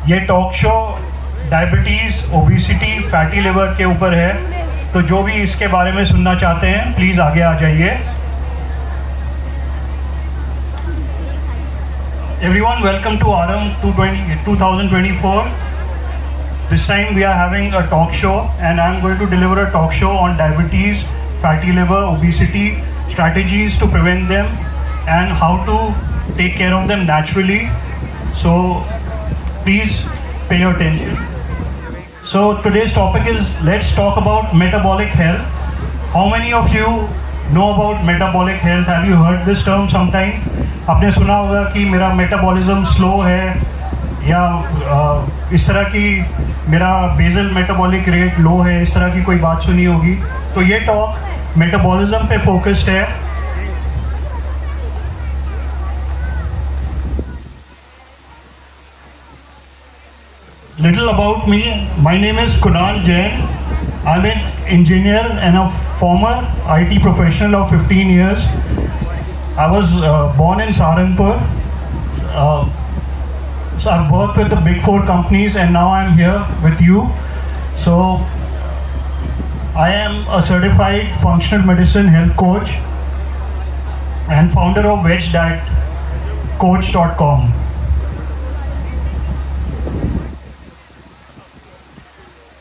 ये talk show diabetes, obesity, fatty liver के ऊपर है, तो जो भी इसके बारे में सुनना चाहते हैं प्लीज़ आगे आ जाइए। Everyone, welcome to Aram 2024. This time we are having a talk show and I am going to deliver a talk show on diabetes, fatty liver, obesity, strategies to prevent them and how to take care of them naturally. So please pay attention. So today's topic is, let's talk about metabolic health. How many of you know about metabolic health? Have you heard this term sometime? आपने सुना होगा कि मेरा metabolism slow है या इस तरह की मेरा बेसल मेटाबॉलिक रेट लो है, इस तरह की कोई बात सुनी होगी। तो ये टॉक मेटाबॉलिज्म पे फोकस्ड है। Little about me. My name is Kunal Jain. I'm an engineer and a former IT professional of 15 years. I was born in Saharanpur. So I've worked with the big 4 companies and now I'm here with you. So I am a certified functional medicine health coach and founder of vegdietcoach.com.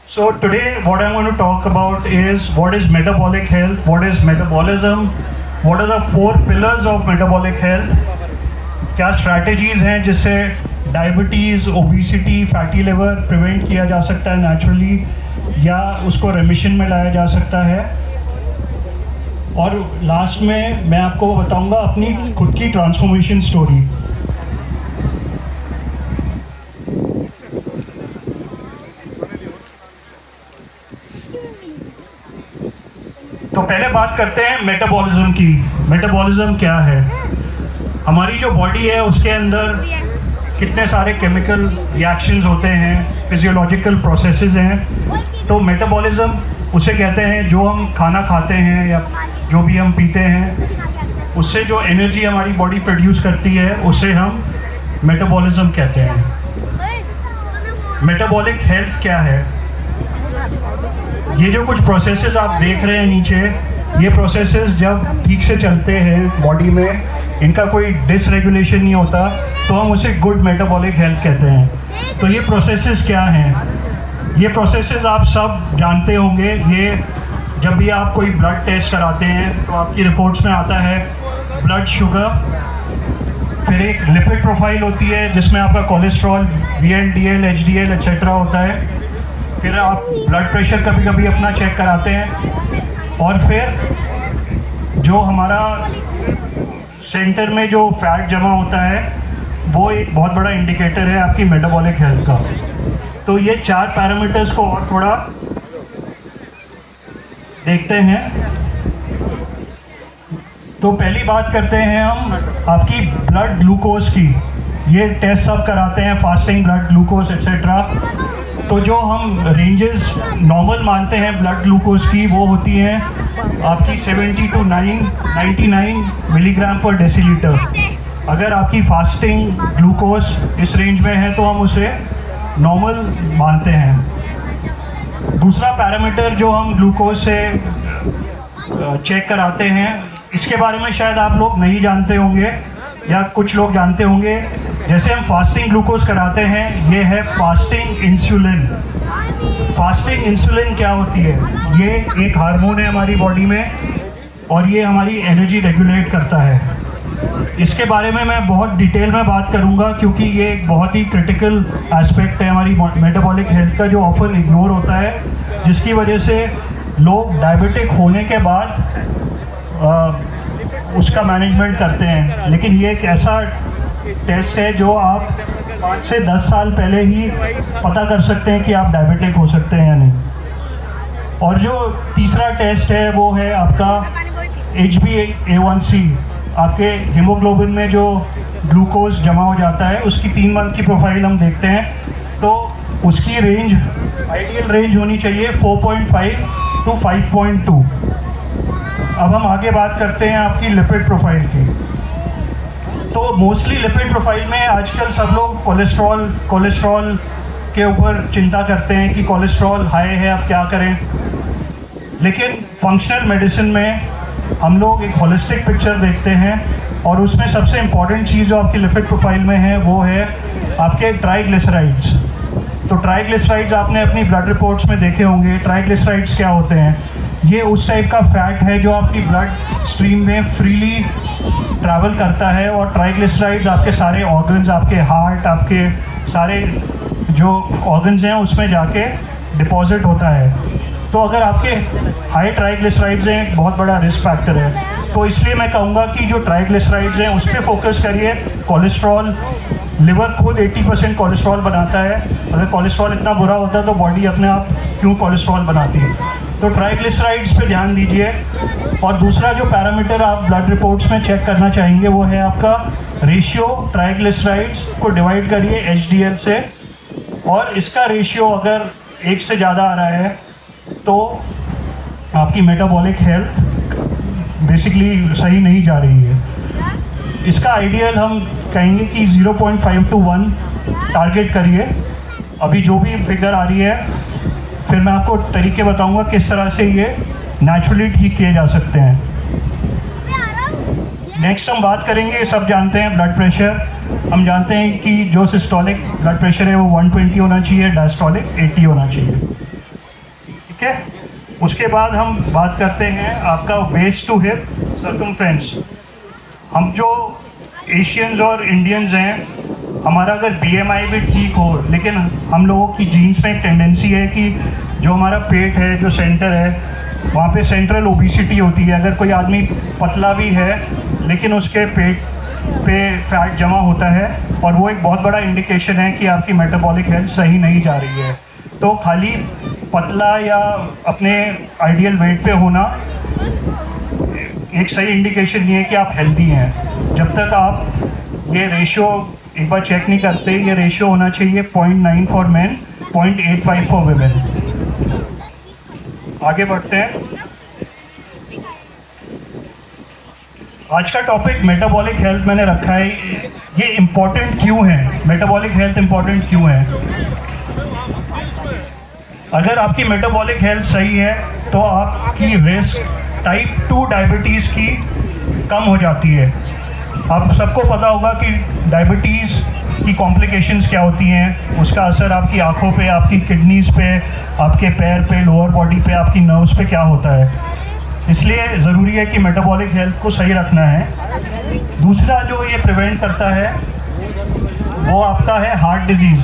So today what I'm going to talk about is what is metabolic health, what is metabolism, what are the 4 pillars of metabolic health, क्या strategies हैं जिससे diabetes, obesity, fatty liver prevent किया जा सकता है naturally या उसको रेमिशन में लाया जा सकता है, और लास्ट में मैं आपको बताऊंगा अपनी खुद की ट्रांसफॉर्मेशन स्टोरी। तो पहले बात करते हैं मेटाबॉलिज्म की। मेटाबॉलिज्म क्या है? हमारी जो बॉडी है उसके अंदर कितने सारे केमिकल रिएक्शंस होते हैं, फिजियोलॉजिकल प्रोसेसेस हैं। तो मेटाबॉलिज्म उसे कहते हैं जो हम खाना खाते हैं या जो भी हम पीते हैं, उससे जो एनर्जी हमारी बॉडी प्रोड्यूस करती है उसे हम मेटाबॉलिज्म कहते हैं। मेटाबॉलिक हेल्थ क्या है? ये जो कुछ प्रोसेसेस आप देख रहे हैं नीचे, ये प्रोसेसेस जब ठीक से चलते हैं बॉडी में, इनका कोई डिसरेगुलेशन नहीं होता, तो हम उसे गुड मेटाबॉलिक हेल्थ कहते हैं। तो ये प्रोसेसेस क्या हैं? ये प्रोसेसेस आप सब जानते होंगे। ये जब भी आप कोई ब्लड टेस्ट कराते हैं तो आपकी रिपोर्ट्स में आता है ब्लड शुगर, फिर एक लिपिड प्रोफाइल होती है जिसमें आपका कोलेस्ट्रॉल, VLDL, HDL एक्सेट्रा होता है, फिर आप ब्लड प्रेशर कभी कभी अपना चेक कराते हैं, और फिर जो हमारा सेंटर में जो फैट जमा होता है वो एक बहुत बड़ा इंडिकेटर है आपकी मेटाबॉलिक हेल्थ का। तो ये 4 पैरामीटर्स को और थोड़ा देखते हैं। तो पहली बात करते हैं हम आपकी ब्लड ग्लूकोज की। ये टेस्ट सब कराते हैं, फास्टिंग ब्लड ग्लूकोज एक्सेट्रा। तो जो हम रेंजेस नॉर्मल मानते हैं ब्लड ग्लूकोज की, वो होती हैं आपकी 70 to 99 मिलीग्राम पर डेसीलीटर। अगर आपकी फास्टिंग ग्लूकोज इस रेंज में है तो हम उसे नॉर्मल मानते हैं। दूसरा पैरामीटर जो हम ग्लूकोज से चेक कराते हैं, इसके बारे में शायद आप लोग नहीं जानते होंगे या कुछ लोग जानते होंगे। जैसे हम फास्टिंग ग्लूकोज कराते हैं, ये है फास्टिंग इंसुलिन। फास्टिंग इंसुलिन क्या होती है? ये एक हार्मोन है हमारी बॉडी में और ये हमारी एनर्जी रेगुलेट करता है। इसके बारे में मैं बहुत डिटेल में बात करूंगा क्योंकि ये एक बहुत ही क्रिटिकल एस्पेक्ट है हमारी मेटाबॉलिक हेल्थ का, जो ऑफन इग्नोर होता है, जिसकी वजह से लोग डायबिटिक होने के बाद उसका मैनेजमेंट करते हैं। लेकिन ये एक ऐसा टेस्ट है जो आप 5 से 10 साल पहले ही पता कर सकते हैं कि आप डायबिटिक हो सकते हैं या नहीं। और जो तीसरा टेस्ट है वो है आपका HbA1c। आपके हीमोग्लोबिन में जो ग्लूकोज जमा हो जाता है, उसकी 3 मंथ की प्रोफाइल हम देखते हैं। तो उसकी रेंज, आइडियल रेंज होनी चाहिए 4.5 to 5.2। अब हम आगे बात करते हैं आपकी लिपिड प्रोफाइल की। तो मोस्टली लिपिड प्रोफाइल में आजकल सब लोग कोलेस्ट्रॉल के ऊपर चिंता करते हैं कि कोलेस्ट्रॉल हाई है, अब क्या करें। लेकिन फंक्शनल मेडिसिन में हम लोग एक होलिस्टिक पिक्चर देखते हैं और उसमें सबसे इम्पॉर्टेंट चीज़ जो आपकी लिपिड प्रोफाइल में है वो है आपके ट्राइग्लिसराइड्स। तो ट्राइग्लिसराइड्स आपने अपनी ब्लड रिपोर्ट्स में देखे होंगे। ट्राइग्लिसराइड्स क्या होते हैं? ये उस टाइप का फैट है जो आपकी ब्लड स्ट्रीम में फ्रीली ट्रैवल करता है और ट्राइग्लिसराइड्स आपके सारे ऑर्गन्स, आपके हार्ट, आपके सारे जो ऑर्गन्स हैं उसमें जाके डिपॉजिट होता है। तो अगर आपके हाई ट्राइग्लिसराइड्स हैं, एक बहुत बड़ा रिस्क फैक्टर है। तो इसलिए मैं कहूँगा कि जो ट्राइग्लिसराइड्स हैं उस पर फोकस करिए। कोलेस्ट्रॉल, लिवर खुद 80% कोलेस्ट्रॉल बनाता है। अगर कोलेस्ट्रॉल इतना बुरा होता है तो बॉडी अपने आप क्यों कोलेस्ट्रॉल बनाती है? तो ट्राइग्लिसराइड्स पे ध्यान दीजिए। और दूसरा जो पैरामीटर आप ब्लड रिपोर्ट्स में चेक करना चाहेंगे वो है आपका रेशियो। ट्राइग्लिसराइड्स को डिवाइड करिए HDL से, और इसका रेशियो अगर 1 से ज़्यादा आ रहा है तो आपकी मेटाबॉलिक हेल्थ बेसिकली सही नहीं जा रही है। इसका आइडियल हम कहेंगे कि 0.5 to 1 टारगेट करिए। अभी जो भी फिगर आ रही है फिर मैं आपको तरीके बताऊंगा किस तरह से ये नेचुरली ठीक किए जा सकते हैं। नेक्स्ट हम बात करेंगे, सब जानते हैं ब्लड प्रेशर। हम जानते हैं कि जो सिस्टोलिक ब्लड प्रेशर है वो 120 होना चाहिए, डायस्टोलिक 80 होना चाहिए। ठीक है। उसके बाद हम बात करते हैं आपका वेस्ट टू हिप सर्कमफ्रेंस। हम जो एशियंस और इंडियंस हैं, हमारा अगर BMI भी ठीक हो, लेकिन हम लोगों की जीन्स में एक टेंडेंसी है कि जो हमारा पेट है, जो सेंटर है, वहाँ पे सेंट्रल ओबिसिटी होती है। अगर कोई आदमी पतला भी है लेकिन उसके पेट पे फैट जमा होता है, और वो एक बहुत बड़ा इंडिकेशन है कि आपकी मेटाबॉलिक हेल्थ सही नहीं जा रही है। तो खाली पतला या अपने आइडियल वेट पे होना एक सही इंडिकेशन नहीं है कि आप हेल्दी हैं। जब तक आप ये रेशियो एक बार चेक नहीं करते, ये रेशियो होना चाहिए 0.9 फॉर मेन, 0.85 फॉर वुमेन। आगे बढ़ते हैं। आज का टॉपिक मेटाबॉलिक हेल्थ मैंने रखा है। ये इम्पोर्टेंट क्यों है? मेटाबॉलिक हेल्थ इम्पोर्टेंट क्यों है? अगर आपकी मेटाबॉलिक हेल्थ सही है तो आपकी रिस्क टाइप 2 डायबिटीज़ की कम हो जाती है। आप सबको पता होगा कि डायबिटीज़ की कॉम्प्लिकेशंस क्या होती हैं। उसका असर आपकी आँखों पे, आपकी किडनीज़ पे, आपके पैर पे, लोअर बॉडी पे, आपकी नर्व्स पे क्या होता है। इसलिए ज़रूरी है कि मेटाबॉलिक हेल्थ को सही रखना है। दूसरा जो ये प्रिवेंट करता है वो आपका है हार्ट डिजीज़।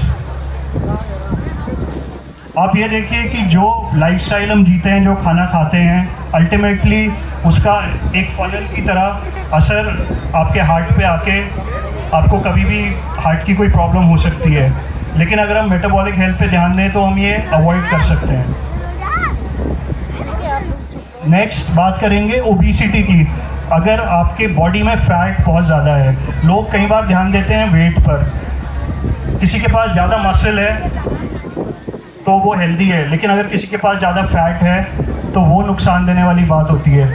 आप ये देखिए कि जो लाइफस्टाइल हम जीते हैं, जो खाना खाते हैं, अल्टीमेटली उसका एक फनल की तरह असर आपके हार्ट पे आके आपको कभी भी हार्ट की कोई प्रॉब्लम हो सकती है। लेकिन अगर हम मेटाबॉलिक हेल्थ पे ध्यान दें तो हम ये अवॉइड कर सकते हैं। नेक्स्ट बात करेंगे ओबेसिटी की। अगर आपके बॉडी में फैट बहुत ज़्यादा है, लोग कई बार ध्यान देते हैं वेट पर। किसी के पास ज़्यादा मसल है तो वो हेल्दी है, लेकिन अगर किसी के पास ज़्यादा फैट है तो वो नुकसान देने वाली बात होती है।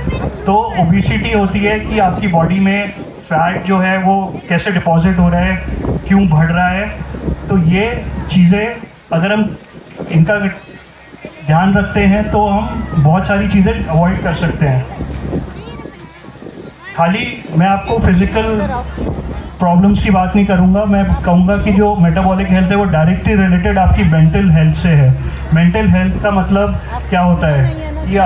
तो ओबेसिटी होती है कि आपकी बॉडी में फैट जो है वो कैसे डिपॉजिट हो रहा है, क्यों बढ़ रहा है। तो ये चीज़ें अगर हम इनका ध्यान रखते हैं तो हम बहुत सारी चीज़ें अवॉइड कर सकते हैं। खाली मैं आपको फिज़िकल प्रॉब्लम्स की बात नहीं करूंगा, मैं कहूँगा कि जो मेटाबॉलिक हेल्थ है वो डायरेक्टली रिलेटेड आपकी मेंटल हेल्थ से है। मेंटल हेल्थ का मतलब क्या होता है कि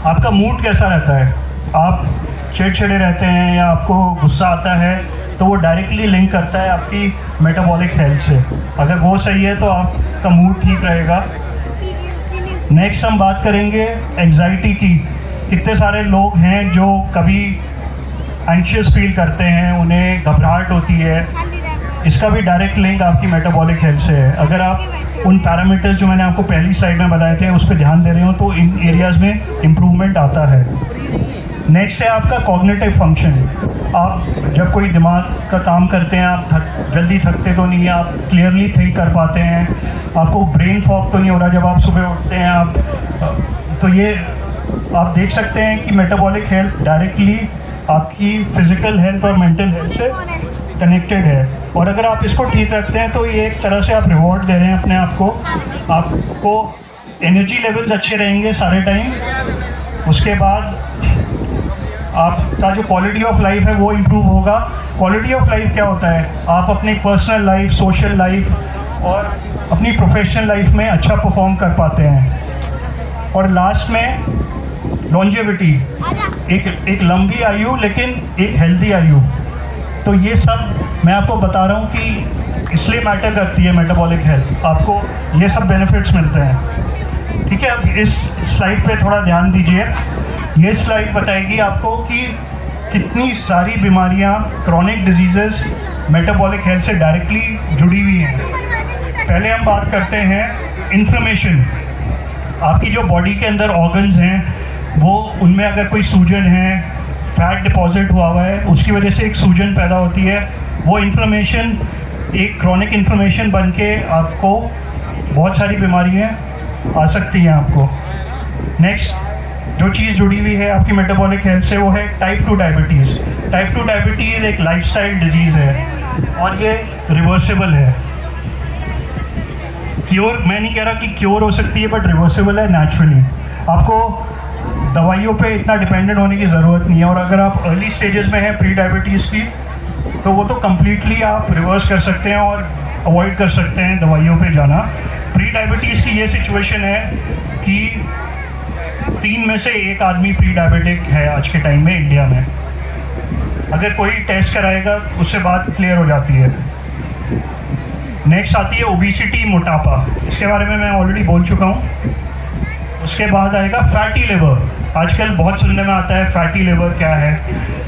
आपका मूड कैसा रहता है। आप चिड़चिड़े रहते हैं या आपको गुस्सा आता है तो वो डायरेक्टली लिंक करता है आपकी मेटाबॉलिक हेल्थ से। अगर वो सही है तो आपका मूड ठीक रहेगा। नेक्स्ट हम बात करेंगे एंग्जाइटी की। कितने सारे लोग हैं जो कभी एंशियस फील करते हैं, उन्हें घबराहट होती है। इसका भी डायरेक्ट लिंक आपकी मेटाबॉलिक हेल्थ से है। अगर आप उन पैरामीटर्स जो मैंने आपको पहली स्लाइड में बताए थे उस पर ध्यान दे रहे हो तो इन एरियाज़ में इम्प्रूवमेंट आता है। नेक्स्ट है आपका कॉग्निटिव फंक्शन। आप जब कोई दिमाग का काम करते हैं आप जल्दी थकते तो नहीं है, आप क्लियरली थिंक कर पाते हैं, आपको ब्रेन फॉग तो नहीं हो रहा जब आप सुबह उठते हैं। आप तो ये आप देख सकते हैं कि मेटाबॉलिक हेल्थ डायरेक्टली आपकी फिज़िकल हेल्थ और मेंटल हेल्थ से कनेक्टेड है। और अगर आप इसको ठीक रखते हैं तो ये एक तरह से आप रिवॉर्ड दे रहे हैं अपने आप को। आपको एनर्जी लेवल्स अच्छे रहेंगे सारे टाइम। उसके बाद आपका जो क्वालिटी ऑफ लाइफ है वो इम्प्रूव होगा। क्वालिटी ऑफ लाइफ क्या होता है? आप अपनी पर्सनल लाइफ, सोशल लाइफ और अपनी प्रोफेशनल लाइफ में अच्छा परफॉर्म कर पाते हैं। और लास्ट में लॉन्जेविटी, एक लंबी आयु लेकिन एक हेल्दी आयु। तो ये सब मैं आपको बता रहा हूँ कि इसलिए मैटर करती है मेटाबॉलिक हेल्थ, आपको ये सब बेनिफिट्स मिलते हैं। ठीक है, अब इस स्लाइड पे थोड़ा ध्यान दीजिए। ये स्लाइड बताएगी आपको कि कितनी सारी बीमारियाँ, क्रॉनिक डिजीज़ेस मेटाबॉलिक हेल्थ से डायरेक्टली जुड़ी हुई हैं। पहले हम बात करते हैं इन्फ्लेमेशन। आपकी जो बॉडी के अंदर ऑर्गन्स हैं वो, उनमें अगर कोई सूजन है, फैट डिपॉजिट हुआ है, उसकी वजह से एक सूजन पैदा होती है। वो इन्फ्लेमेशन एक क्रॉनिक इन्फ्लेमेशन बन के आपको बहुत सारी बीमारियाँ आ सकती हैं आपको। नेक्स्ट जो चीज़ जुड़ी हुई है आपकी मेटाबॉलिक हेल्थ से वो है टाइप 2 डायबिटीज़। टाइप 2 डायबिटीज़ एक लाइफस्टाइल डिजीज़ है और ये रिवर्सिबल है। क्योर मैं नहीं कह रहा कि क्योर हो सकती है, बट रिवर्सिबल है नेचुरली। आपको दवाइयों पे इतना डिपेंडेंट होने की ज़रूरत नहीं है। और अगर आप अर्ली स्टेजेस में हैं प्री डायबिटीज़ की, तो वो तो कम्प्लीटली आप रिवर्स कर सकते हैं और अवॉइड कर सकते हैं दवाइयों पे जाना। प्री डायबिटीज़ की ये सिचुएशन है कि 3 में से 1 आदमी प्री डायबिटिक है आज के टाइम में इंडिया में। अगर कोई टेस्ट कराएगा उससे बात क्लियर हो जाती है। नेक्स्ट आती है ओबेसिटी, मोटापा। इसके बारे में मैं ऑलरेडी बोल चुका हूँ। उसके बाद आएगा फैटी लिवर। आजकल बहुत सुनने में आता है फैटी लिवर क्या है।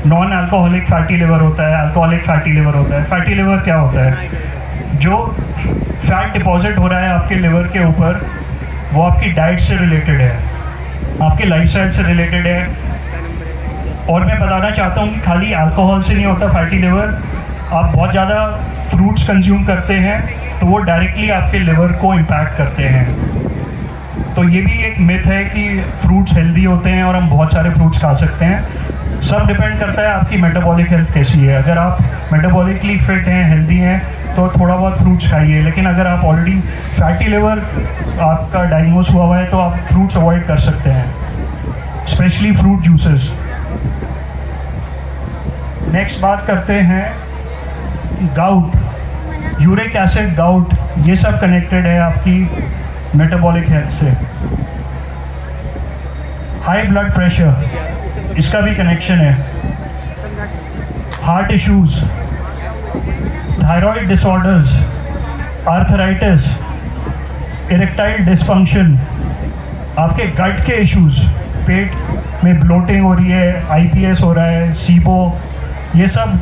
नॉन अल्कोहलिक फैटी लिवर होता है, अल्कोहलिक फैटी लिवर होता है। फैटी लिवर क्या होता है? जो फैट डिपॉजिट हो रहा है आपके लिवर के ऊपर, वो आपकी डाइट से रिलेटेड है, आपके लाइफस्टाइल से रिलेटेड है। और मैं बताना चाहता हूँ कि खाली अल्कोहल से नहीं होता फैटी लिवर। आप बहुत ज़्यादा फ्रूट्स कंज्यूम करते हैं तो वो डायरेक्टली आपके लिवर को इम्पैक्ट करते हैं। तो ये भी एक मिथ है कि फ्रूट्स हेल्दी होते हैं और हम बहुत सारे फ्रूट्स खा सकते हैं। सब डिपेंड करता है आपकी मेटाबॉलिक हेल्थ कैसी है। अगर आप मेटाबॉलिकली फिट हैं, हेल्दी हैं, तो थोड़ा बहुत फ्रूट्स खाइए। लेकिन अगर आप ऑलरेडी फैटी लिवर आपका डायग्नोस हुआ है तो आप फ्रूट्स अवॉइड कर सकते हैं, स्पेशली फ्रूट जूसेस। नेक्स्ट बात करते हैं गाउट, यूरिक एसिड, गाउट, ये सब कनेक्टेड है आपकी मेटाबॉलिक हेल्थ से। हाई ब्लड प्रेशर, इसका भी कनेक्शन है। Heart issues, thyroid disorders, arthritis, erectile dysfunction, आपके गट के इश्यूज, पेट में ब्लोटिंग हो रही है, आईबीएस हो रहा है, सीबो, ये सब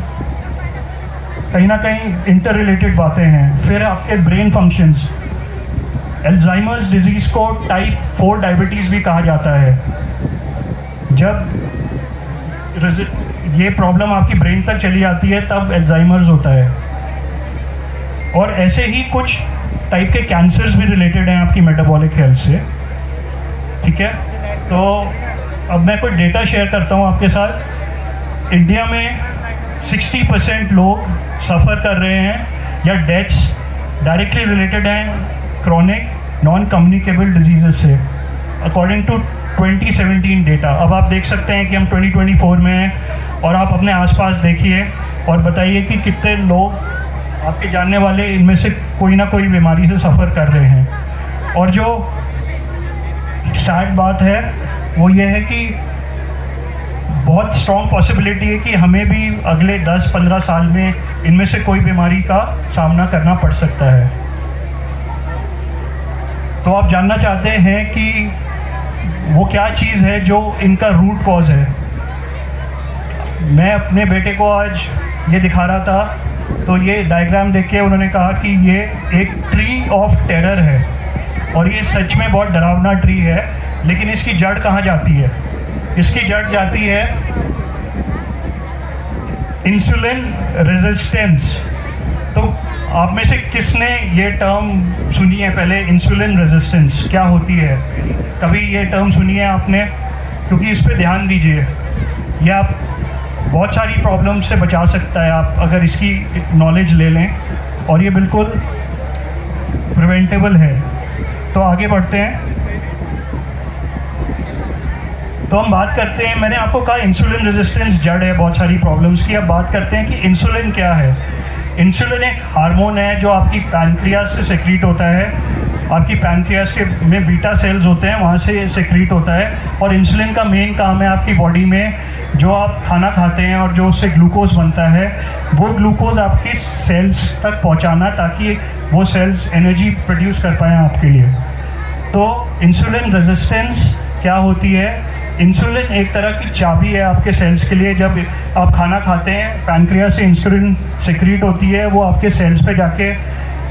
कहीं ना कहीं इंटर रिलेटेड बातें हैं। फिर आपके ब्रेन फंक्शंस, अल्जाइमर्स डिजीज़ को टाइप 4 डायबिटीज़ भी कहा जाता है। जब ये प्रॉब्लम आपकी ब्रेन तक चली जाती है तब अल्जाइमर्स होता है। और ऐसे ही कुछ टाइप के कैंसर्स भी रिलेटेड हैं आपकी मेटाबॉलिक हेल्थ से। ठीक है, तो अब मैं कुछ डेटा शेयर करता हूँ आपके साथ। इंडिया में 60% लोग सफ़र कर रहे हैं या डेथ्स डायरेक्टली रिलेटेड हैं क्रॉनिक नॉन कम्युनिकेबल डिजीज़ से, अकॉर्डिंग टू 2017 डेटा। अब आप देख सकते हैं कि हम 2024 में हैं और आप अपने आसपास देखिए और बताइए कि कितने लोग आपके जानने वाले इनमें से कोई ना कोई बीमारी से सफ़र कर रहे हैं। और जो सैड बात है वो ये है कि बहुत स्ट्रॉन्ग पॉसिबिलिटी है कि हमें भी अगले 10-15 साल में इनमें से कोई बीमारी का सामना करना पड़ सकता है। तो आप जानना चाहते हैं कि वो क्या चीज़ है जो इनका रूट कॉज है। मैं अपने बेटे को आज ये दिखा रहा था तो ये डायग्राम देख के उन्होंने कहा कि ये एक ट्री ऑफ टेरर है और ये सच में बहुत डरावना ट्री है। लेकिन इसकी जड़ कहाँ जाती है? इसकी जड़ जाती है इंसुलिन रेजिस्टेंस। तो आप में से किसने ये टर्म सुनी है पहले, इंसुलिन रेजिस्टेंस क्या होती है? कभी ये टर्म सुनी है आपने? क्योंकि इस पे ध्यान दीजिए। ये आप बहुत सारी प्रॉब्लम से बचा सकता है आप अगर इसकी नॉलेज ले लें, और ये बिल्कुल प्रिवेंटेबल है। तो आगे बढ़ते हैं। तो हम बात करते हैं, मैंने आपको कहा इंसुलिन रेजिस्टेंस जड़ है बहुत सारी प्रॉब्लम्स की। अब बात करते हैं कि इंसुलिन क्या है। इंसुलिन एक हार्मोन है जो आपकी पैनक्रियास से सेक्रीट होता है। आपकी पैनक्रियास के में बीटा सेल्स होते हैं, वहाँ से सेक्रीट होता है। और इंसुलिन का मेन काम है आपकी बॉडी में जो आप खाना खाते हैं और जो उससे ग्लूकोज बनता है, वो ग्लूकोज आपके सेल्स तक पहुँचाना, ताकि वो सेल्स एनर्जी प्रोड्यूस कर पाएँ आपके लिए। तो इंसुलिन रेजिस्टेंस क्या होती है? इंसुलिन एक तरह की चाबी है आपके सेल्स के लिए। जब आप खाना खाते हैं, पैनक्रियास से इंसुलिन सेक्रीट होती है, वो आपके सेल्स पे जाके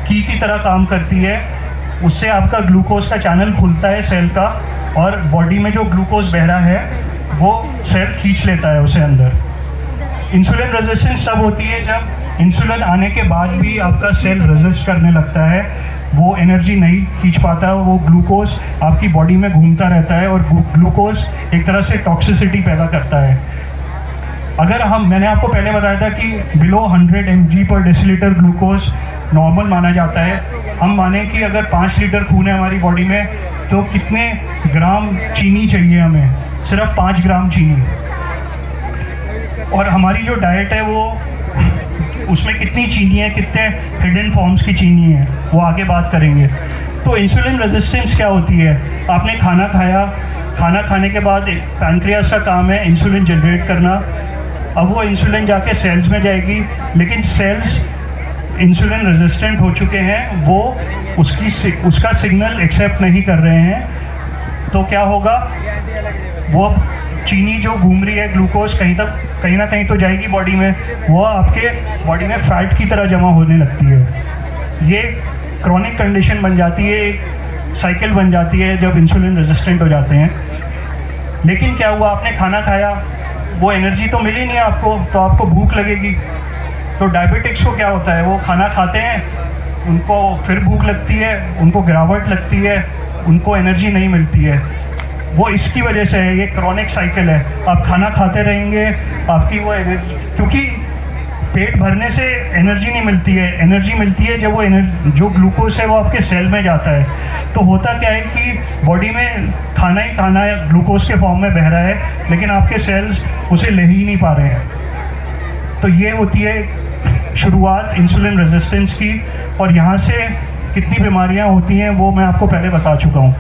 की तरह काम करती है। उससे आपका ग्लूकोज का चैनल खुलता है सेल का, और बॉडी में जो ग्लूकोज बह रहा है वो सेल खींच लेता है उसे अंदर। इंसुलिन रेजिस्टेंस तब होती है जब इंसुलिन आने के बाद भी आपका सेल रेजिस्ट करने लगता है, वो एनर्जी नहीं खींच पाता, वो ग्लूकोज आपकी बॉडी में घूमता रहता है, और ग्लूकोज एक तरह से टॉक्सिसिटी पैदा करता है। अगर मैंने आपको पहले बताया था कि बिलो 100 mg/dL ग्लूकोज नॉर्मल माना जाता है। हम माने कि अगर 5 लीटर खून है हमारी बॉडी में, तो कितने ग्राम चीनी चाहिए हमें? सिर्फ 5 ग्राम चीनी। और हमारी जो डाइट है वो उसमें कितनी चीनी है, कितने हिडन फॉर्म्स की चीनी है, वो आगे बात करेंगे। तो इंसुलिन रेजिस्टेंस क्या होती है? आपने खाना खाया, खाना खाने के बाद पैनक्रियास का काम है इंसुलिन जनरेट करना। अब वो इंसुलिन जाके सेल्स में जाएगी, लेकिन सेल्स इंसुलिन रेजिस्टेंट हो चुके हैं, वो उसका सिग्नल एक्सेप्ट नहीं कर रहे हैं। तो क्या होगा? वो चीनी जो घूम रही है, ग्लूकोज कहीं ना कहीं तो जाएगी बॉडी में, वो आपके बॉडी में फैट की तरह जमा होने लगती है। ये क्रॉनिक कंडीशन बन जाती है, एक साइकिल बन जाती है जब इंसुलिन रेजिस्टेंट हो जाते हैं। लेकिन क्या हुआ, आपने खाना खाया, वो एनर्जी तो मिली नहीं आपको, तो आपको भूख लगेगी। तो डायबिटिक्स को क्या होता है, वो खाना खाते हैं, उनको फिर भूख लगती है, उनको गिरावट लगती है, उनको एनर्जी नहीं मिलती है। वो इसकी वजह से है, ये क्रॉनिक साइकिल है। आप खाना खाते रहेंगे, आपकी वो एनर्जी, क्योंकि पेट भरने से एनर्जी नहीं मिलती है, एनर्जी मिलती है जब वो जो ग्लूकोज है वो आपके सेल में जाता है। तो होता क्या है कि बॉडी में खाना ही खाना है, ग्लूकोज के फॉर्म में बह रहा है, लेकिन आपके सेल्स उसे ले ही नहीं पा रहे हैं। तो ये होती है शुरुआत इंसुलिन रेजिस्टेंस की, और यहाँ से कितनी बीमारियाँ होती हैं वो मैं आपको पहले बता चुका हूँ।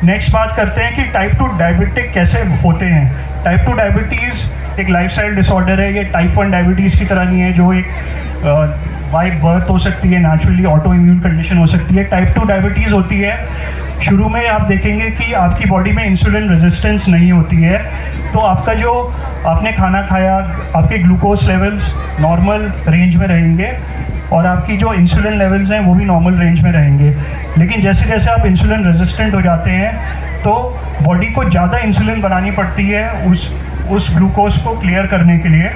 नेक्स्ट बात करते हैं कि टाइप 2 डायबिटिक कैसे होते हैं। टाइप 2 डायबिटीज़ एक लाइफस्टाइल डिसऑर्डर है। ये टाइप 1 डायबिटीज़ की तरह नहीं है जो एक बाय बर्थ हो सकती है, नेचुरली ऑटो इम्यून कंडीशन हो सकती है। टाइप 2 डायबिटीज़ होती है, शुरू में आप देखेंगे कि आपकी बॉडी में इंसुलिन रेजिस्टेंस नहीं होती है, तो आपका जो आपने खाना खाया, आपके ग्लूकोज लेवल्स नॉर्मल रेंज में रहेंगे, और आपकी जो इंसुलिन लेवल्स हैं वो भी नॉर्मल रेंज में रहेंगे। लेकिन जैसे जैसे आप इंसुलिन रेजिस्टेंट हो जाते हैं, तो बॉडी को ज़्यादा इंसुलिन बनानी पड़ती है उस ग्लूकोज को क्लियर करने के लिए।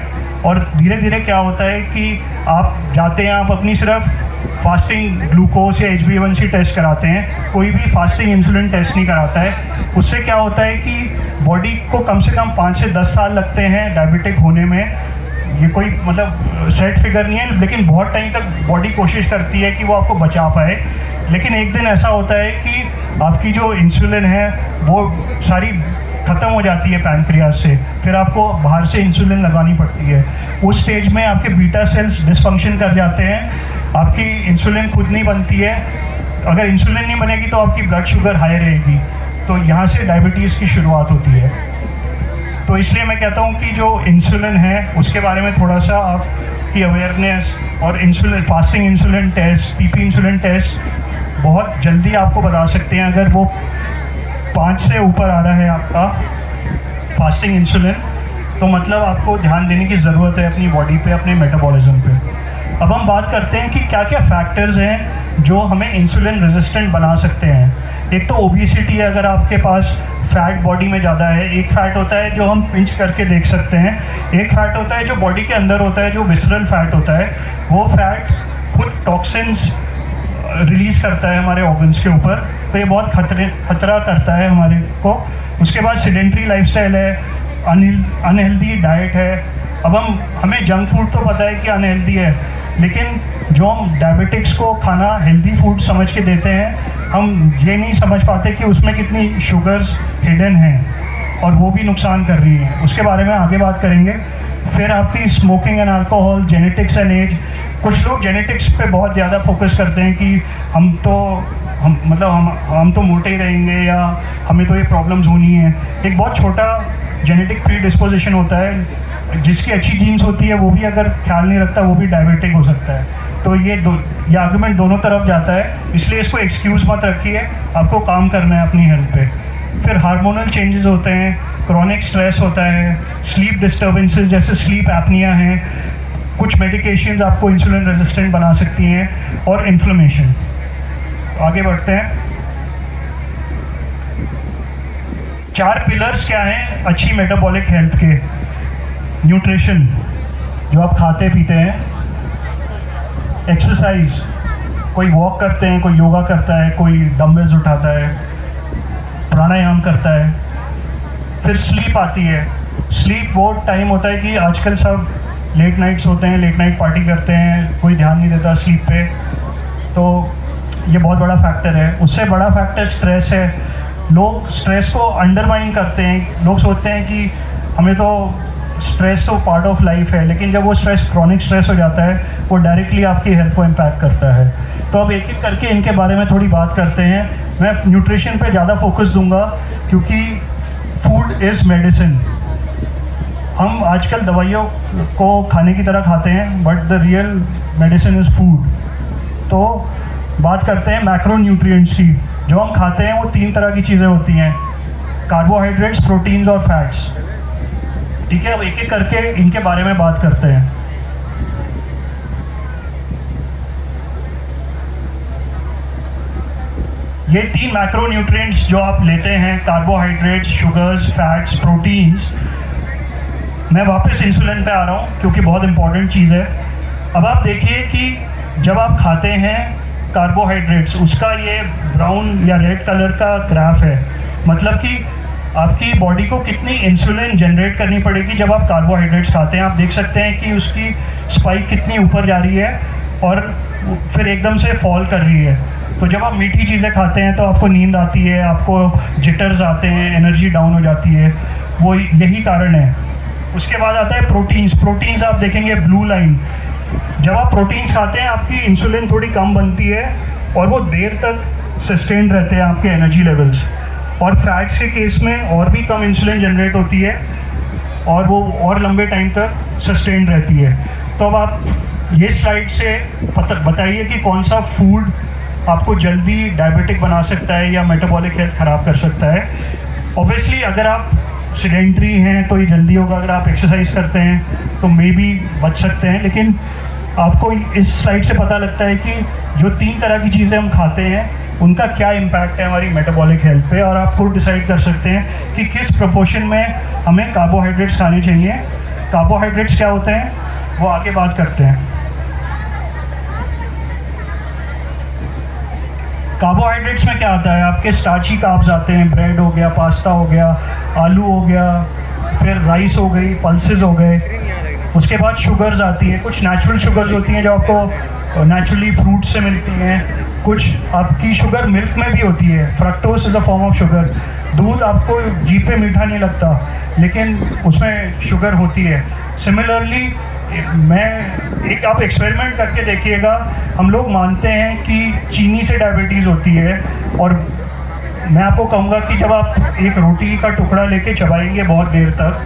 और धीरे धीरे क्या होता है कि आप जाते हैं, आप अपनी सिर्फ फास्टिंग ग्लूकोज या HbA1c टेस्ट कराते हैं, कोई भी फास्टिंग इंसुलिन टेस्ट नहीं कराता है। उससे क्या होता है कि बॉडी को कम से कम 5 से 10 साल लगते हैं डायबिटिक होने में। ये कोई मतलब सेट फिगर नहीं है, लेकिन बहुत टाइम तक बॉडी कोशिश करती है कि वो आपको बचा पाए। लेकिन एक दिन ऐसा होता है कि आपकी जो इंसुलिन है वो सारी ख़त्म हो जाती है पैनक्रियास से, फिर आपको बाहर से इंसुलिन लगानी पड़ती है। उस स्टेज में आपके बीटा सेल्स डिसफंक्शन कर जाते हैं, आपकी इंसुलिन खुद नहीं बनती है। अगर इंसुलिन नहीं बनेगी तो आपकी ब्लड शुगर हाई रहेगी, तो यहाँ से डायबिटीज़ की शुरुआत होती है। तो इसलिए मैं कहता हूँ कि जो इंसुलिन है उसके बारे में थोड़ा सा आपकी अवेयरनेस, और insulin fasting insulin test, PP insulin test बहुत जल्दी आपको बता सकते हैं। अगर वो 5 से ऊपर आ रहा है आपका फास्टिंग इंसुलिन, तो मतलब आपको ध्यान देने की ज़रूरत है अपनी बॉडी पे, अपने मेटाबॉलिज्म पे। अब हम बात करते हैं कि क्या क्या फैक्टर्स हैं जो हमें इंसुलिन रेजिस्टेंट बना सकते हैं। एक तो ओबेसिटी है, अगर आपके पास फैट बॉडी में ज़्यादा है। एक फैट होता है जो हम पिंच करके देख सकते हैं, एक फैट होता है जो बॉडी के अंदर होता है, जो विसरल फैट होता है। वो फैट खुद टॉक्सिन्स रिलीज़ करता है हमारे ऑर्गन्स के ऊपर, तो ये बहुत खतरा करता है हमारे को। उसके बाद सेडेंट्री लाइफस्टाइल है, अनहेल्दी डाइट है। अब हमें जंक फूड तो पता है कि अनहेल्दी है, लेकिन जो हम डायबिटिक्स को खाना हेल्दी फूड समझ के देते हैं, हम ये नहीं समझ पाते कि उसमें कितनी शुगर्स हिडन हैं और वो भी नुकसान कर रही हैं। उसके बारे में आगे बात करेंगे। फिर आपकी smoking and alcohol, genetics and age. कुछ लोग जेनेटिक्स पे बहुत ज़्यादा फोकस करते हैं कि हम तो मोटे ही रहेंगे या हमें तो ये प्रॉब्लम्स होनी है। एक बहुत छोटा जेनेटिक प्री डिस्पोजिशन होता है, जिसकी अच्छी जीन्स होती है वो भी अगर ख्याल नहीं रखता वो भी डायबिटिक हो सकता है। तो ये आर्गुमेंट दोनों तरफ जाता है, इसलिए इसको एक्सक्यूज़ मत रखिए, आपको काम करना है अपनी हेल्थ पे। फिर हार्मोनल चेंजेस होते हैं, क्रॉनिक स्ट्रेस होता है, स्लीप डिस्टर्बेंसेस जैसे स्लीप एपनिया है, कुछ मेडिकेशंस आपको इंसुलिन रेजिस्टेंट बना सकती हैं, और इन्फ्लेमेशन। आगे बढ़ते हैं। 4 पिलर्स क्या हैं अच्छी मेटाबॉलिक हेल्थ के? न्यूट्रिशन, जो आप खाते पीते हैं। एक्सरसाइज, कोई वॉक करते हैं, कोई योगा करता है, कोई डंबल्स उठाता है, प्राणायाम करता है। फिर स्लीप आती है। स्लीप वो टाइम होता है कि आजकल सब लेट नाइट्स होते हैं, लेट नाइट पार्टी करते हैं, कोई ध्यान नहीं देता स्लीप पे, तो ये बहुत बड़ा फैक्टर है। उससे बड़ा फैक्टर स्ट्रेस है। लोग स्ट्रेस को अंडरमाइन करते हैं, लोग सोचते हैं कि हमें तो स्ट्रेस तो पार्ट ऑफ लाइफ है, लेकिन जब वो स्ट्रेस क्रॉनिक स्ट्रेस हो जाता है वो डायरेक्टली आपकी हेल्थ को इम्पैक्ट करता है। तो अब एक एक करके इनके बारे में थोड़ी बात करते हैं। मैं न्यूट्रिशन पे ज़्यादा फोकस दूंगा क्योंकि फूड इज़ मेडिसिन। हम आजकल दवाइयों को खाने की तरह खाते हैं, but the real medicine is food. तो बात करते हैं मैक्रो न्यूट्रिएंट्स की। जो हम खाते हैं वो 3 तरह की चीज़ें होती हैं, कार्बोहाइड्रेट्स, प्रोटीन्स और फैट्स। ठीक है, अब एक एक करके इनके बारे में बात करते हैं। ये 3 मैक्रो न्यूट्रिएंट्स जो आप लेते हैं, कार्बोहाइड्रेट्स, शुगर्स, फैट्स, प्रोटीन्स। मैं वापस इंसुलिन पे आ रहा हूँ क्योंकि बहुत इंपॉर्टेंट चीज़ है। अब आप देखिए कि जब आप खाते हैं कार्बोहाइड्रेट्स, उसका ये ब्राउन या रेड कलर का ग्राफ है, मतलब कि आपकी बॉडी को कितनी इंसुलिन जनरेट करनी पड़ेगी जब आप कार्बोहाइड्रेट्स खाते हैं। आप देख सकते हैं कि उसकी स्पाइक कितनी ऊपर जा रही है और फिर एकदम से फॉल कर रही है। तो जब आप मीठी चीज़ें खाते हैं तो आपको नींद आती है, आपको जिटर्स आते हैं, एनर्जी डाउन हो जाती है, वो यही कारण है। उसके बाद आता है प्रोटीन्स। प्रोटीन्स आप देखेंगे ब्लू लाइन। जब आप प्रोटीन्स खाते हैं आपकी इंसुलिन थोड़ी कम बनती है और वो देर तक सस्टेन्ड रहते हैं आपके एनर्जी लेवल्स। और फैट्स के केस में और भी कम इंसुलिन जनरेट होती है और वो और लंबे टाइम तक सस्टेन्ड रहती है। तो अब आप ये स्लाइड से बताइए कि कौन सा फूड आपको जल्दी डायबिटिक बना सकता है या मेटाबॉलिक हेल्थ ख़राब कर सकता है। ऑब्वियसली अगर आप सेडेंट्री हैं तो ये जल्दी होगा, अगर आप एक्सरसाइज करते हैं तो मे बी बच सकते हैं। लेकिन आपको इस स्लाइड से पता लगता है कि जो 3 तरह की चीज़ें हम खाते हैं उनका क्या इम्पैक्ट है हमारी मेटाबॉलिक हेल्थ पे, और आप खुद डिसाइड कर सकते हैं कि किस प्रोपोर्शन में हमें कार्बोहाइड्रेट्स खाने चाहिए। कार्बोहाइड्रेट्स क्या होते हैं वो आगे बात करते हैं। कार्बोहाइड्रेट्स में क्या आता है, आपके स्टार्ची कार्ब्स आते हैं, ब्रेड हो गया, पास्ता हो गया, आलू हो गया, फिर राइस हो गई, पल्सेस हो गए। उसके बाद शुगर्स आती हैं, कुछ नेचुरल शुगर्स होती हैं जो आपको नेचुरली फ्रूट से मिलती हैं, कुछ आपकी शुगर मिल्क में भी होती है। Fructose is a form of sugar. दूध आपको जीभ पे मीठा नहीं लगता लेकिन उसमें शुगर होती है। सिमिलरली आप एक्सपेरिमेंट करके देखिएगा, हम लोग मानते हैं कि चीनी से डायबिटीज़ होती है, और मैं आपको कहूँगा कि जब आप एक रोटी का टुकड़ा लेके चबाएंगे बहुत देर तक,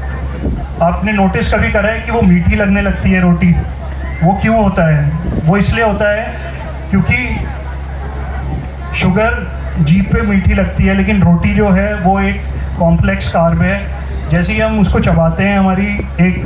आपने नोटिस कभी करा है कि वो मीठी लगने लगती है रोटी? वो क्यों होता है? वो इसलिए होता है क्योंकि शुगर जीभ पे मीठी लगती है, लेकिन रोटी जो है वो एक कॉम्प्लेक्स कार्ब है। जैसे ही हम उसको चबाते हैं, हमारी एक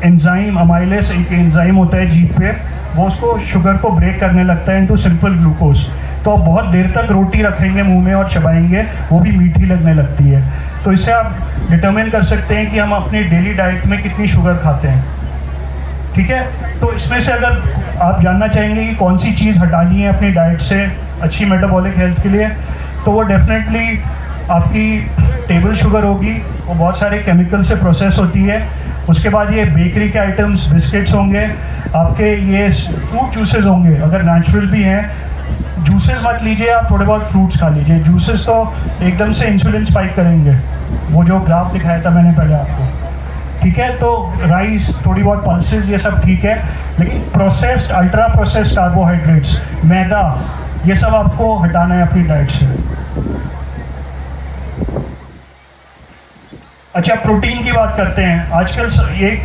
एंजाइम अमाइलेस, एक एंजाइम होता है जीभ पे, वो उसको शुगर को ब्रेक करने लगता है इनटू सिंपल ग्लूकोज। तो आप बहुत देर तक रोटी रखेंगे मुंह में और चबाएंगे, वो भी मीठी लगने लगती है। तो इससे आप डिटरमिन कर सकते हैं कि हम अपनी डेली डाइट में कितनी शुगर खाते हैं। ठीक है, तो इसमें से अगर आप जानना चाहेंगे कि कौन सी चीज़ हटानी है अपनी डाइट से अच्छी मेटाबॉलिक हेल्थ के लिए, तो वो डेफिनेटली आपकी टेबल शुगर होगी, वो बहुत सारे केमिकल से प्रोसेस होती है। उसके बाद ये बेकरी के आइटम्स, बिस्किट्स होंगे, आपके ये फ्रूट जूसेस होंगे, अगर नेचुरल भी हैं। जूसेस मत लीजिए आप, थोड़े बहुत फ्रूट्स खा लीजिए। जूसेस तो एकदम से इंसुलिन स्पाइक करेंगे, वो जो ग्राफ दिखाया था मैंने पहले आपको, ठीक है। तो राइस, थोड़ी बहुत पल्सेस, ये सब ठीक है, लेकिन प्रोसेस्ड, अल्ट्रा प्रोसेस्ड कार्बोहाइड्रेट्स, मैदा, ये सब आपको हटाना है अपनी डाइट से। अच्छा, प्रोटीन की बात करते हैं। आजकल ये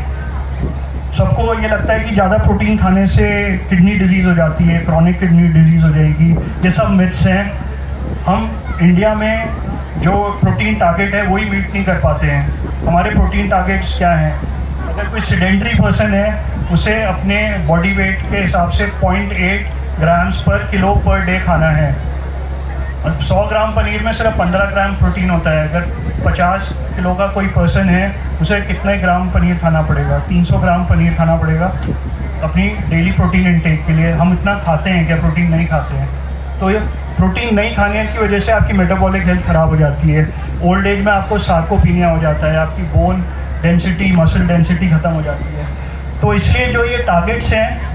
सबको ये लगता है कि ज़्यादा प्रोटीन खाने से किडनी डिजीज़ हो जाती है, क्रॉनिक किडनी डिजीज़ हो जाएगी, ये सब मिथ्स हैं। हम इंडिया में जो प्रोटीन टारगेट है वही मीट नहीं कर पाते हैं। हमारे प्रोटीन टारगेट्स क्या हैं? अगर कोई सेडेंटरी पर्सन है, उसे अपने बॉडी वेट के हिसाब से 0.8 ग्राम्स पर किलो पर डे खाना है। 100 ग्राम पनीर में सिर्फ 15 ग्राम प्रोटीन होता है। अगर 50 किलो का कोई पर्सन है, उसे कितने ग्राम पनीर खाना पड़ेगा? 300 ग्राम पनीर खाना पड़ेगा अपनी डेली प्रोटीन इंटेक के लिए। हम इतना खाते हैं क्या? प्रोटीन नहीं खाते हैं। तो ये प्रोटीन नहीं खाने की वजह से आपकी मेटाबॉलिक हेल्थ ख़राब हो जाती है। ओल्ड एज में आपको सार्कोपीनिया हो जाता है, आपकी बोन डेंसिटी, मसल डेंसिटी ख़त्म हो जाती है। तो इसलिए जो ये टारगेट्स हैं,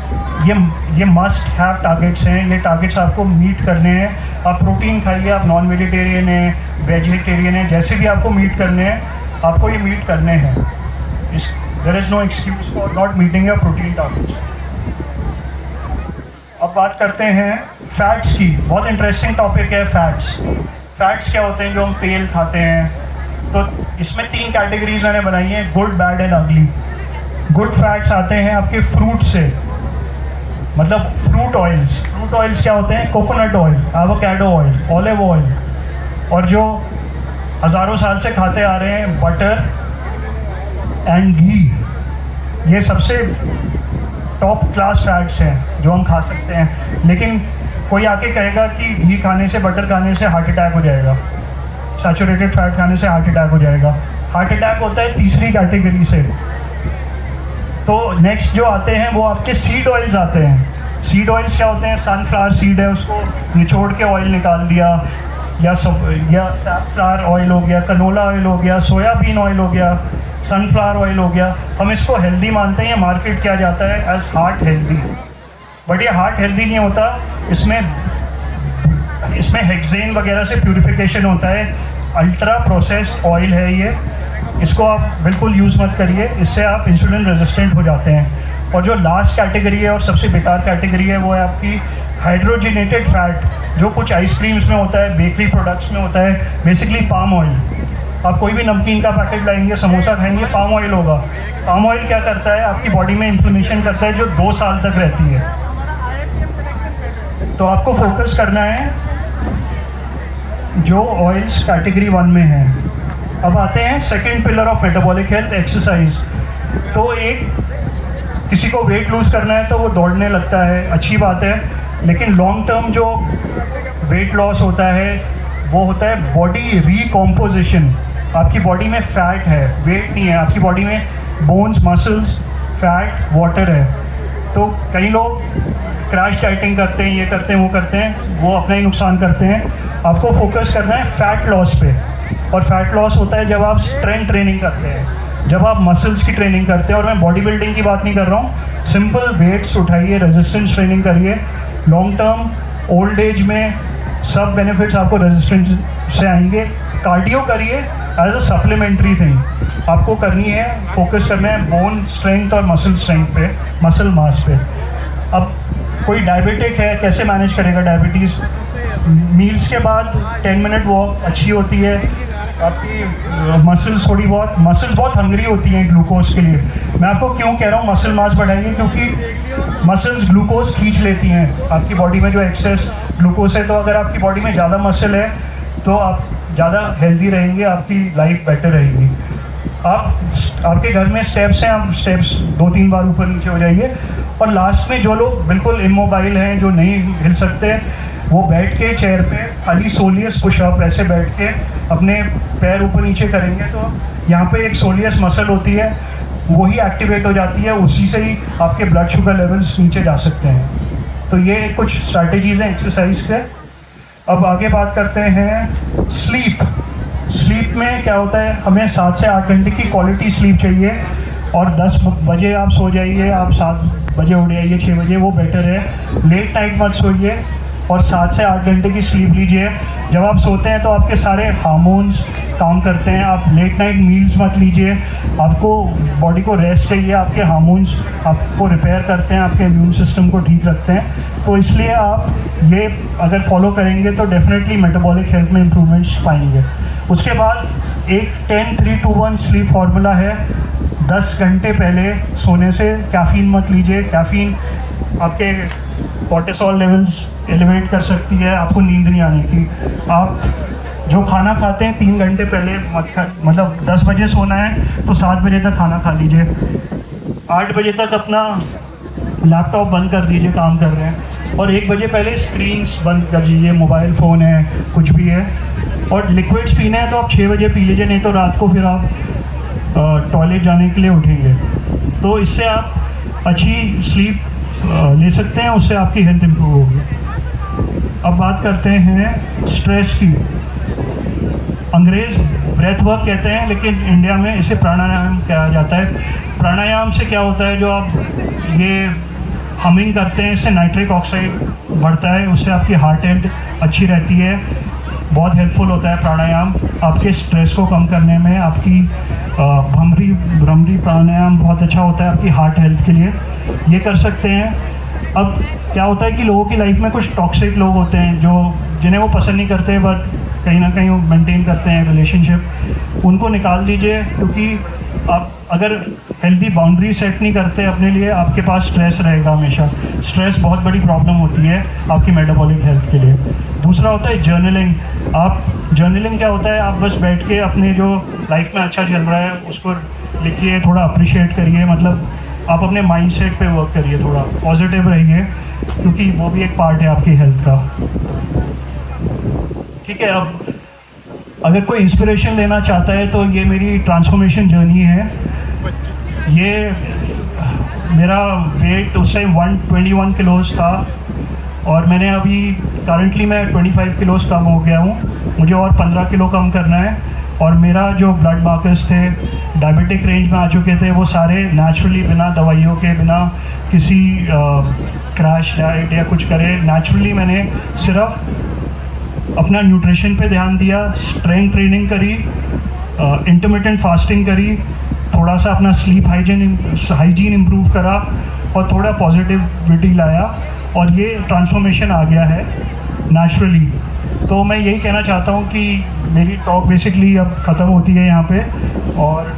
ये मस्ट हैव टारगेट्स हैं। ये टारगेट्स आपको मीट करने हैं। आप प्रोटीन खाइए, आप नॉन वेजिटेरियन हैं, वेजिटेरियन हैं, जैसे भी आपको मीट करने हैं, आपको ये मीट करने हैं। There is no excuse for not meeting your protein targets. अब बात करते हैं फैट्स की। बहुत इंटरेस्टिंग टॉपिक है फैट्स। फैट्स क्या होते हैं? जो हम तेल खाते हैं। तो इसमें 3 कैटेगरीज मैंने बनाई हैं, गुड, बैड एंड अगली। गुड फैट्स आते हैं आपके फ्रूट से, मतलब फ्रूट ऑयल्स। फ्रूट ऑयल्स क्या होते हैं? Coconut oil, avocado oil, olive oil, और जो हज़ारों साल से खाते आ रहे हैं बटर एंड घी। ये सबसे टॉप क्लास फैट्स हैं जो हम खा सकते हैं। लेकिन कोई आके कहेगा कि घी खाने से, बटर खाने से हार्ट अटैक हो जाएगा, सैचुरेटेड फैट खाने से हार्ट अटैक हो जाएगा। हार्ट अटैक होता है तीसरी कैटेगरी से। तो नेक्स्ट जो आते हैं वो आपके सीड ऑयल्स आते हैं। सीड ऑयल्स क्या होते हैं? सनफ्लावर सीड है, उसको निचोड़ के ऑयल निकाल दिया, या सैफफ्लावर ऑयल हो गया, कनोला ऑयल हो गया, सोयाबीन ऑयल हो गया, सनफ्लावर ऑयल हो गया। हम इसको हेल्दी मानते हैं, मार्केट किया जाता है एज हार्ट हेल्दी, बट ये हार्ट हेल्दी नहीं होता। इसमें हेक्सेन वगैरह से प्यूरिफिकेशन होता है। अल्ट्रा प्रोसेस्ड ऑयल है ये, इसको आप बिल्कुल यूज़ मत करिए, इससे आप इंसुलिन रेजिस्टेंट हो जाते हैं। और जो लास्ट कैटेगरी है और सबसे बेकार कैटेगरी है, वो है आपकी हाइड्रोजिनेटेड फैट, जो कुछ आइसक्रीम्स में होता है, बेकरी प्रोडक्ट्स में होता है, बेसिकली पाम ऑयल। आप कोई भी नमकीन का पैकेट लाएंगे, समोसा खाएंगे, पाम ऑयल होगा। पाम ऑयल क्या करता है? आपकी बॉडी में इन्फ्लेमेशन करता है, जो 2 साल तक रहती है। तो आपको फोकस करना है जो ऑयल्स कैटेगरी 1 में है। अब आते हैं second pillar of metabolic health, exercise. तो एक किसी को वेट लूज़ करना है तो वो दौड़ने लगता है, अच्छी बात है, लेकिन लॉन्ग टर्म जो वेट लॉस होता है वो होता है बॉडी रिकॉम्पोजिशन। आपकी बॉडी में फैट है, वेट नहीं है, आपकी बॉडी में बोन्स, मसल्स, फैट, वाटर है। तो कई लोग क्रैश डाइटिंग करते हैं, ये करते हैं, वो करते हैं, वो अपना ही नुकसान करते हैं। आपको फोकस करना है फैट लॉस पे, और फैट लॉस होता है जब आप स्ट्रेंथ ट्रेनिंग करते हैं, जब आप मसल्स की ट्रेनिंग करते हैं। और मैं बॉडी बिल्डिंग की बात नहीं कर रहा हूँ, सिंपल वेट्स उठाइए, रेजिस्टेंस ट्रेनिंग करिए। लॉन्ग टर्म ओल्ड एज में सब बेनिफिट्स आपको रेजिस्टेंस से आएंगे। कार्डियो करिए एज अ सप्लीमेंट्री थिंग, आपको करनी है, फोकस करना है बोन स्ट्रेंथ और मसल स्ट्रेंथ पे, मसल मास पे। अब कोई डायबिटिक है, कैसे मैनेज करेगा डायबिटीज़? मील्स के बाद 10 मिनट वॉक अच्छी होती है। आपकी मसल्स बहुत हंग्री होती हैं ग्लूकोज के लिए। मैं आपको क्यों कह रहा हूँ मसल मास बढ़ाइए, क्योंकि मसल्स ग्लूकोज खींच लेती हैं आपकी बॉडी में जो एक्सेस ग्लूकोज है। तो अगर आपकी बॉडी में ज़्यादा मसल है तो आप ज़्यादा हेल्दी रहेंगे, आपकी लाइफ बेटर रहेगी। आपके घर में स्टेप्स हैं, आप स्टेप्स 2-3 बार ऊपर नीचे हो जाइए। और लास्ट में जो लोग बिल्कुल इमोबाइल हैं, जो नहीं हिल सकते, वो बैठ के चेयर पे खाली सोलियस पुशअप ऐसे बैठ के अपने पैर ऊपर नीचे करेंगे तो यहाँ पे एक सोलियस मसल होती है, वही एक्टिवेट हो जाती है, उसी से ही आपके ब्लड शुगर लेवल्स नीचे जा सकते हैं। तो ये कुछ स्ट्रैटेजीज़ हैं एक्सरसाइज के। अब आगे बात करते हैं स्लीप। स्लीप में क्या होता है, हमें 7 से 8 घंटे की क्वालिटी स्लीप चाहिए और 10 बजे आप सो जाइए, आप 7 बजे उठ जाइए, 6 बजे, वो बेटर है। लेट नाइट मत सोइए और 7 से 8 घंटे की स्लीप लीजिए। जब आप सोते हैं तो आपके सारे हार्मोन्स काम करते हैं। आप लेट नाइट मील्स मत लीजिए, आपको बॉडी को रेस्ट चाहिए। आपके हार्मोन्स आपको रिपेयर करते हैं, आपके इम्यून सिस्टम को ठीक रखते हैं। तो इसलिए आप ये अगर फॉलो करेंगे तो डेफिनेटली मेटाबॉलिक हेल्थ में इम्प्रूवमेंट्स पाएंगे। उसके बाद एक 10-3-2-1 स्लीप फार्मूला है। 10 घंटे पहले सोने से कैफ़ीन मत लीजिए। कैफ़ीन आपके कोर्टिसोल लेवल्स एलिवेट कर सकती है, आपको नींद नहीं आने की। आप जो खाना खाते हैं 3 घंटे पहले मतलब 10 बजे सोना है तो 7 बजे तक खाना खा लीजिए। 8 बजे तक अपना लैपटॉप बंद कर दीजिए, काम कर रहे हैं, और 1 बजे पहले स्क्रीन्स बंद कर दीजिए, मोबाइल फ़ोन है, कुछ भी है। और लिक्विड्स पीने हैं तो आप 6 बजे पी लीजिए, नहीं तो रात को फिर आप टॉयलेट जाने के लिए उठेंगे। तो इससे आप अच्छी स्लीप ले सकते हैं, उससे आपकी हेल्थ इम्प्रूव होगी। अब बात करते हैं स्ट्रेस की। अंग्रेज़ ब्रेथ वर्क कहते हैं, लेकिन इंडिया में इसे प्राणायाम कहा जाता है। प्राणायाम से क्या होता है, जो आप ये हमिंग करते हैं, इससे नाइट्रिक ऑक्साइड बढ़ता है, उससे आपकी हार्ट हेल्थ अच्छी रहती है। बहुत हेल्पफुल होता है प्राणायाम आपके स्ट्रेस को कम करने में। आपकी भ्रमरी प्राणायाम बहुत अच्छा होता है आपकी हार्ट हेल्थ के लिए, ये कर सकते हैं। अब क्या होता है कि लोगों की लाइफ में कुछ टॉक्सिक लोग होते हैं जो जिन्हें वो पसंद नहीं करते, बट कहीं ना कहीं वो मेंटेन करते हैं रिलेशनशिप, उनको निकाल दीजिए। क्योंकि आप अगर हेल्दी बाउंड्री सेट नहीं करते अपने लिए, आपके पास स्ट्रेस रहेगा हमेशा। स्ट्रेस बहुत बड़ी प्रॉब्लम होती है आपकी मेटाबॉलिक हेल्थ के लिए। दूसरा होता है जर्नलिंग। जर्नलिंग क्या होता है, आप बस बैठ के अपने जो लाइफ में अच्छा चल रहा है उसको लिखिए, थोड़ा अप्रिशिएट करिए, मतलब आप अपने माइंडसेट पे वर्क करिए, थोड़ा पॉजिटिव रहिए, क्योंकि वो भी एक पार्ट है आपकी हेल्थ का। ठीक है, अब अगर कोई इंस्पिरेशन लेना चाहता है तो ये मेरी ट्रांसफॉर्मेशन जर्नी है। ये मेरा वेट उस टाइम 121 किलोज था और मैंने अभी करंटली मैं 25 किलोज कम हो गया हूँ। मुझे और 15 किलो कम करना है। और मेरा जो ब्लड मार्कर्स थे डायबिटिक रेंज में आ चुके थे, वो सारे नेचुरली, बिना दवाइयों के, बिना किसी क्रैश डाइट या कुछ करे, नेचुरली मैंने सिर्फ अपना न्यूट्रिशन पे ध्यान दिया, स्ट्रेंथ ट्रेनिंग करी, इंटरमिटेंट फास्टिंग करी, थोड़ा सा अपना स्लीप हाइजीन इम्प्रूव करा और थोड़ा पॉजिटिविटी लाया, और ये ट्रांसफॉर्मेशन आ गया है नेचुरली। तो मैं यही कहना चाहता हूँ कि मेरी टॉक बेसिकली अब ख़त्म होती है यहाँ पे। और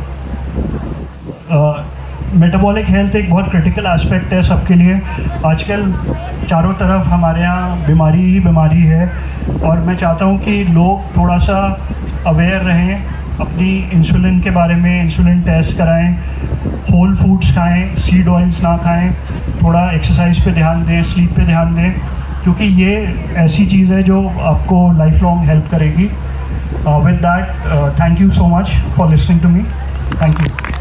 मेटाबॉलिक हेल्थ एक बहुत क्रिटिकल एस्पेक्ट है सबके लिए। आजकल चारों तरफ हमारे यहाँ बीमारी ही बीमारी है, और मैं चाहता हूँ कि लोग थोड़ा सा अवेयर रहें अपनी इंसुलिन के बारे में, इंसुलिन टेस्ट कराएं, होल फूड्स खाएं, सीड ऑयल्स ना खाएं, थोड़ा एक्सरसाइज पे ध्यान दें, स्लीप पे ध्यान दें, क्योंकि ये ऐसी चीज़ है जो आपको लाइफ लॉन्ग हेल्प करेगी। With that, thank you so much for listening to me. Thank you.